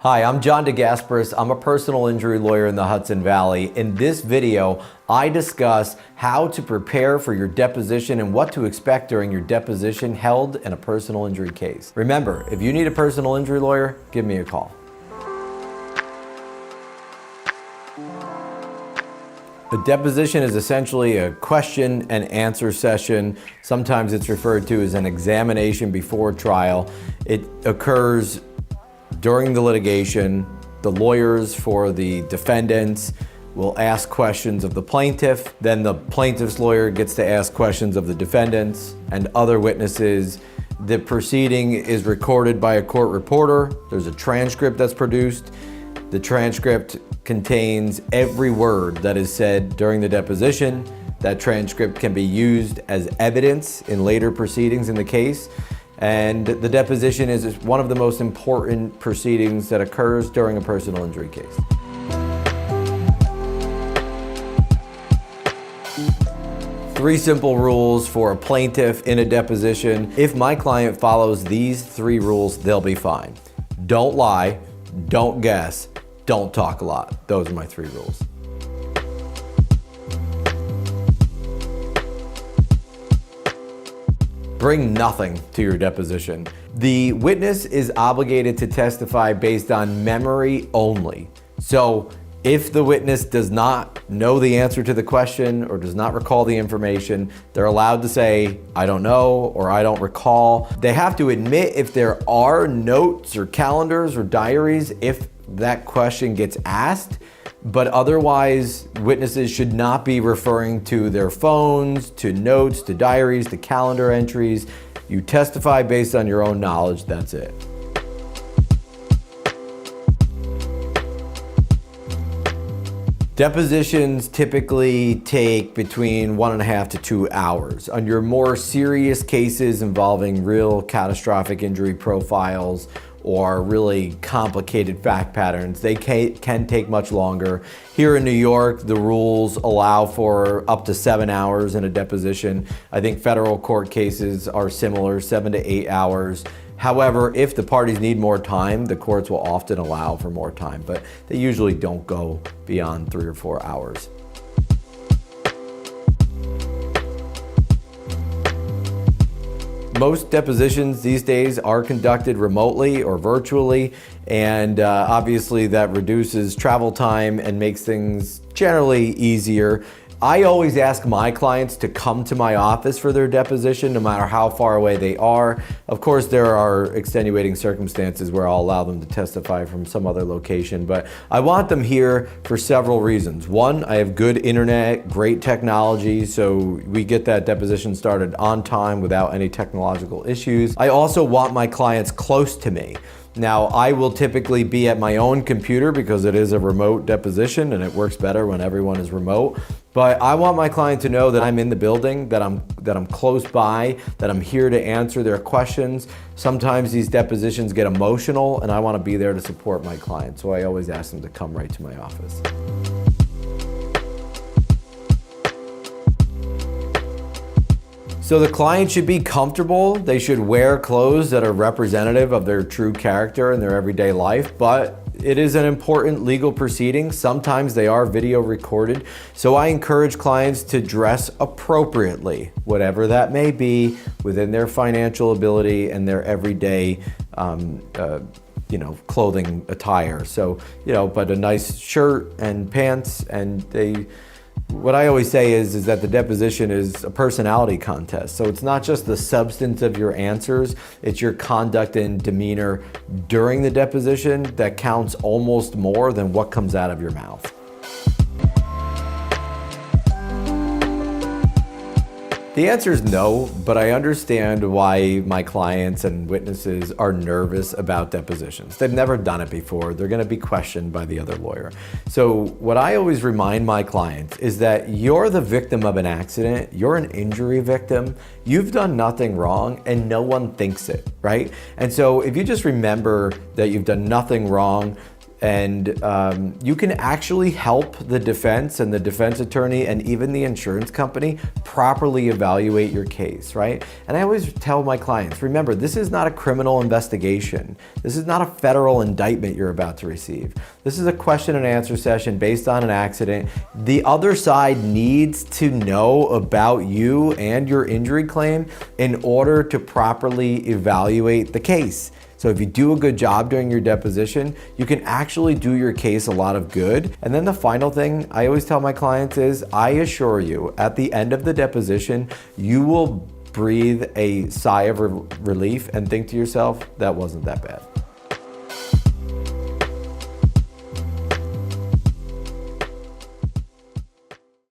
Hi, I'm John DeGasperis. I'm a personal injury lawyer in the Hudson Valley. In this video, I discuss how to prepare for your deposition and what to expect during your deposition held in a personal injury case. Remember, if you need a personal injury lawyer, give me a call. A deposition is essentially a question and answer session. Sometimes it's referred to as an examination before trial. It occurs during the litigation. The lawyers for the defendants will ask questions of the plaintiff. Then the plaintiff's lawyer gets to ask questions of the defendants and other witnesses. The proceeding is recorded by a court reporter. There's a transcript that's produced. The transcript contains every word that is said during the deposition. That transcript can be used as evidence in later proceedings in the case. And the deposition is one of the most important proceedings that occurs during a personal injury case. Three simple rules for a plaintiff in a deposition. If my client follows these three rules, they'll be fine. Don't lie, don't guess, don't talk a lot. Those are my three rules. Bring nothing to your deposition. The witness is obligated to testify based on memory only. So if the witness does not know the answer to the question or does not recall the information, they're allowed to say, I don't know, or I don't recall. They have to admit if there are notes or calendars or diaries if that question gets asked. But otherwise, witnesses should not be referring to their phones, to notes, to diaries, to calendar entries. You testify based on your own knowledge, that's it. Depositions typically take between 1.5 to 2 hours. On your more serious cases involving real catastrophic injury profiles or really complicated fact patterns, they can take much longer. Here in New York, the rules allow for up to 7 hours in a deposition. I think federal court cases are similar, 7 to 8 hours. However, if the parties need more time, the courts will often allow for more time, but they usually don't go beyond 3 or 4 hours. Most depositions these days are conducted remotely or virtually, and obviously that reduces travel time and makes things generally easier. I always ask my clients to come to my office for their deposition, no matter how far away they are. Of course, there are extenuating circumstances where I'll allow them to testify from some other location, but I want them here for several reasons. One, I have good internet, great technology, so we get that deposition started on time without any technological issues. I also want my clients close to me. Now, I will typically be at my own computer because it is a remote deposition and it works better when everyone is remote. But I want my client to know that I'm in the building, that I'm close by, that I'm here to answer their questions. Sometimes these depositions get emotional and I want to be there to support my client. So I always ask them to come right to my office. So the client should be comfortable. They should wear clothes that are representative of their true character in their everyday life, but it is an important legal proceeding. Sometimes they are video recorded. So I encourage clients to dress appropriately, whatever that may be, within their financial ability and their everyday clothing attire. So, but a nice shirt and pants, and what I always say is that the deposition is a personality contest. So it's not just the substance of your answers, it's your conduct and demeanor during the deposition that counts almost more than what comes out of your mouth. The answer is no, but I understand why my clients and witnesses are nervous about depositions. They've never done it before. They're going to be questioned by the other lawyer. So what I always remind my clients is that you're the victim of an accident. You're an injury victim. You've done nothing wrong and no one thinks it, right? And so if you just remember that you've done nothing wrong, And you can actually help the defense and the defense attorney and even the insurance company properly evaluate your case, right? And I always tell my clients, remember, this is not a criminal investigation. This is not a federal indictment you're about to receive. This is a question and answer session based on an accident. The other side needs to know about you and your injury claim in order to properly evaluate the case. So if you do a good job during your deposition, you can actually do your case a lot of good. And then the final thing I always tell my clients is, I assure you, at the end of the deposition, you will breathe a sigh of relief and think to yourself, that wasn't that bad.